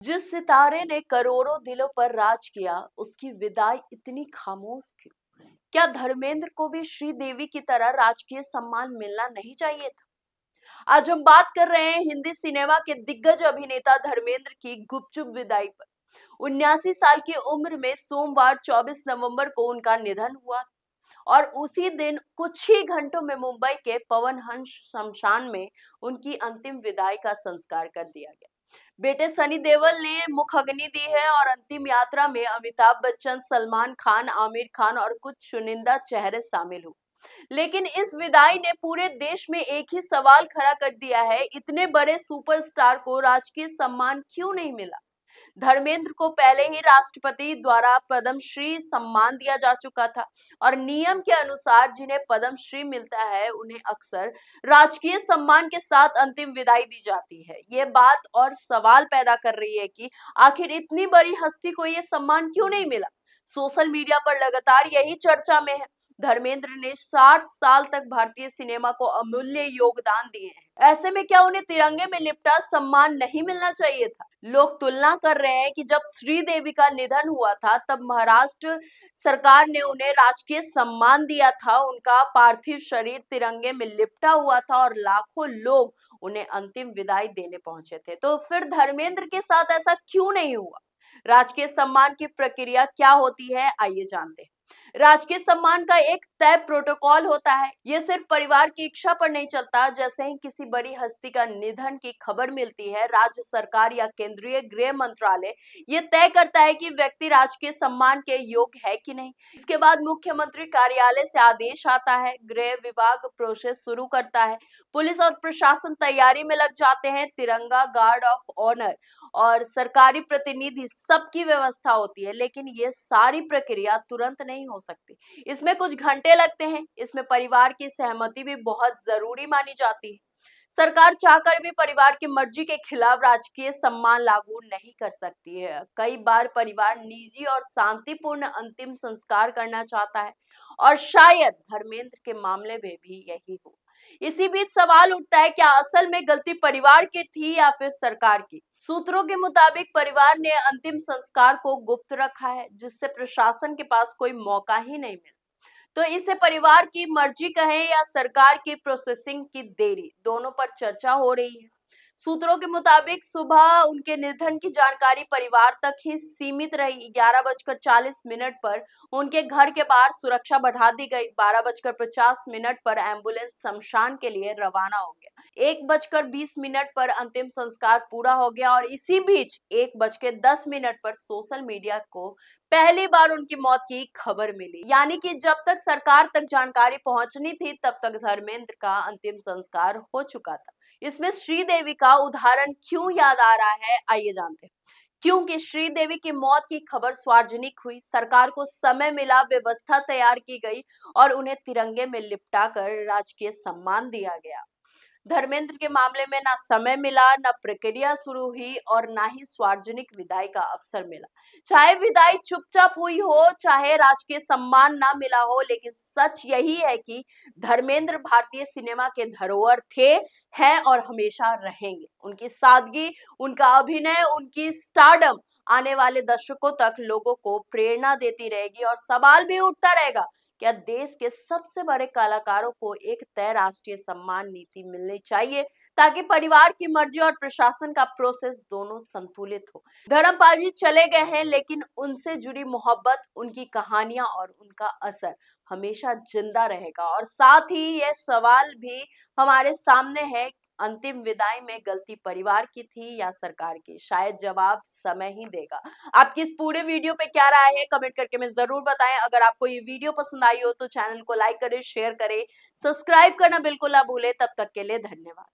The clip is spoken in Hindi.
जिस सितारे ने करोड़ों दिलों पर राज किया, उसकी विदाई इतनी खामोश क्यों? क्या धर्मेंद्र को भी श्रीदेवी की तरह राजकीय सम्मान मिलना नहीं चाहिए था? आज हम बात कर रहे हैं हिंदी सिनेमा के दिग्गज अभिनेता धर्मेंद्र की गुपचुप विदाई पर। 79 साल की उम्र में सोमवार 24 नवंबर को उनका निधन हुआ और उसी दिन कुछ ही घंटों में मुंबई के पवन हंस शमशान में उनकी अंतिम विदाई का संस्कार कर दिया गया। बेटे सनी देओल ने मुखाग्नि दी है और अंतिम यात्रा में अमिताभ बच्चन, सलमान खान, आमिर खान और कुछ चुनिंदा चेहरे शामिल हुए। लेकिन इस विदाई ने पूरे देश में एक ही सवाल खड़ा कर दिया है, इतने बड़े सुपरस्टार को राजकीय सम्मान क्यों नहीं मिला? धर्मेंद्र को पहले ही राष्ट्रपति द्वारा पद्मश्री सम्मान दिया जा चुका था और नियम के अनुसार जिन्हें पद्मश्री मिलता है उन्हें अक्सर राजकीय सम्मान के साथ अंतिम विदाई दी जाती है। ये बात और सवाल पैदा कर रही है कि आखिर इतनी बड़ी हस्ती को ये सम्मान क्यों नहीं मिला। सोशल मीडिया पर लगातार यही चर्चा में है। धर्मेंद्र ने 60 साल तक भारतीय सिनेमा को अमूल्य योगदान दिए हैं, ऐसे में क्या उन्हें तिरंगे में लिपटा सम्मान नहीं मिलना चाहिए था? लोग तुलना कर रहे हैं कि जब श्रीदेवी का निधन हुआ था तब महाराष्ट्र सरकार ने उन्हें राजकीय सम्मान दिया था, उनका पार्थिव शरीर तिरंगे में लिपटा हुआ था और लाखों लोग उन्हें अंतिम विदाई देने पहुंचे थे। तो फिर धर्मेंद्र के साथ ऐसा क्यों नहीं हुआ? राजकीय सम्मान की प्रक्रिया क्या होती है, आइए जानते हैं। राजकीय सम्मान का एक तय प्रोटोकॉल होता है। ये सिर्फ परिवार की इच्छा पर नहीं चलता। जैसे ही किसी बड़ी हस्ती का निधन की खबर मिलती है, राज्य सरकार या केंद्रीय गृह मंत्रालय ये तय करता है कि व्यक्ति राजकीय सम्मान के योग्य है कि नहीं। इसके बाद मुख्यमंत्री कार्यालय से आदेश आता है, गृह विभाग प्रोसेस शुरू करता है, पुलिस और प्रशासन तैयारी में लग जाते हैं, तिरंगा गार्ड ऑफ ऑनर और सरकारी प्रतिनिधि सबकी व्यवस्था होती है। लेकिन ये सारी प्रक्रिया तुरंत नहीं हो सकती, इसमें कुछ घंटे लगते हैं। इसमें परिवार की सहमति भी बहुत जरूरी मानी जाती है। सरकार चाहकर भी परिवार की मर्जी के खिलाफ राजकीय सम्मान लागू नहीं कर सकती है। कई बार परिवार निजी और शांतिपूर्ण अंतिम संस्कार करना चाहता है और शायद धर्मेंद्र के मामले में भी यही हो। इसी बीच सवाल उठता है, क्या असल में गलती परिवार की थी या फिर सरकार की? सूत्रों के मुताबिक परिवार ने अंतिम संस्कार को गुप्त रखा है, जिससे प्रशासन के पास कोई मौका ही नहीं मिला। तो इसे परिवार की मर्जी कहें या सरकार की प्रोसेसिंग की देरी, दोनों पर चर्चा हो रही है। सूत्रों के मुताबिक सुबह उनके निधन की जानकारी परिवार तक ही सीमित रही। 11:40 पर उनके घर के बाहर सुरक्षा बढ़ा दी गई। 12:50 पर एम्बुलेंस शमशान के लिए रवाना हो गया। 1:20 पर अंतिम संस्कार पूरा हो गया और इसी बीच 1:10 पर सोशल मीडिया को पहली बार उनकी मौत की खबर मिली। यानी कि जब तक सरकार तक जानकारी पहुंचनी थी तब तक धर्मेंद्र का अंतिम संस्कार हो चुका था। इसमें श्रीदेवी का उदाहरण क्यों याद आ रहा है, आइए जानते हैं। क्योंकि श्रीदेवी की मौत की खबर सार्वजनिक हुई, सरकार को समय मिला, व्यवस्था तैयार की गई और उन्हें तिरंगे में लिपटाकर राजकीय सम्मान दिया गया। धर्मेंद्र के मामले में ना समय मिला, ना प्रक्रिया शुरू हुई और ना ही सार्वजनिक विदाई का अवसर मिला। चाहे विदाई चुपचाप हुई हो, चाहे राजकीय सम्मान ना मिला हो, लेकिन सच यही है कि धर्मेंद्र भारतीय सिनेमा के धरोहर थे, हैं और हमेशा रहेंगे। उनकी सादगी, उनका अभिनय, उनकी स्टारडम आने वाले दशकों तक लोगों को प्रेरणा देती रहेगी और सवाल भी उठता रहेगा, क्या देश के सबसे बड़े कलाकारों को एक तय राष्ट्रीय सम्मान नीति मिलनी चाहिए ताकि परिवार की मर्जी और प्रशासन का प्रोसेस दोनों संतुलित हो। धर्मपाल जी चले गए हैं, लेकिन उनसे जुड़ी मोहब्बत, उनकी कहानियां और उनका असर हमेशा जिंदा रहेगा। और साथ ही यह सवाल भी हमारे सामने है, अंतिम विदाई में गलती परिवार की थी या सरकार की? शायद जवाब समय ही देगा। आपकी इस पूरे वीडियो पे क्या राय है, कमेंट करके हमें जरूर बताएं। अगर आपको ये वीडियो पसंद आई हो तो चैनल को लाइक करें, शेयर करें, सब्सक्राइब करना बिल्कुल ना भूलें। तब तक के लिए धन्यवाद।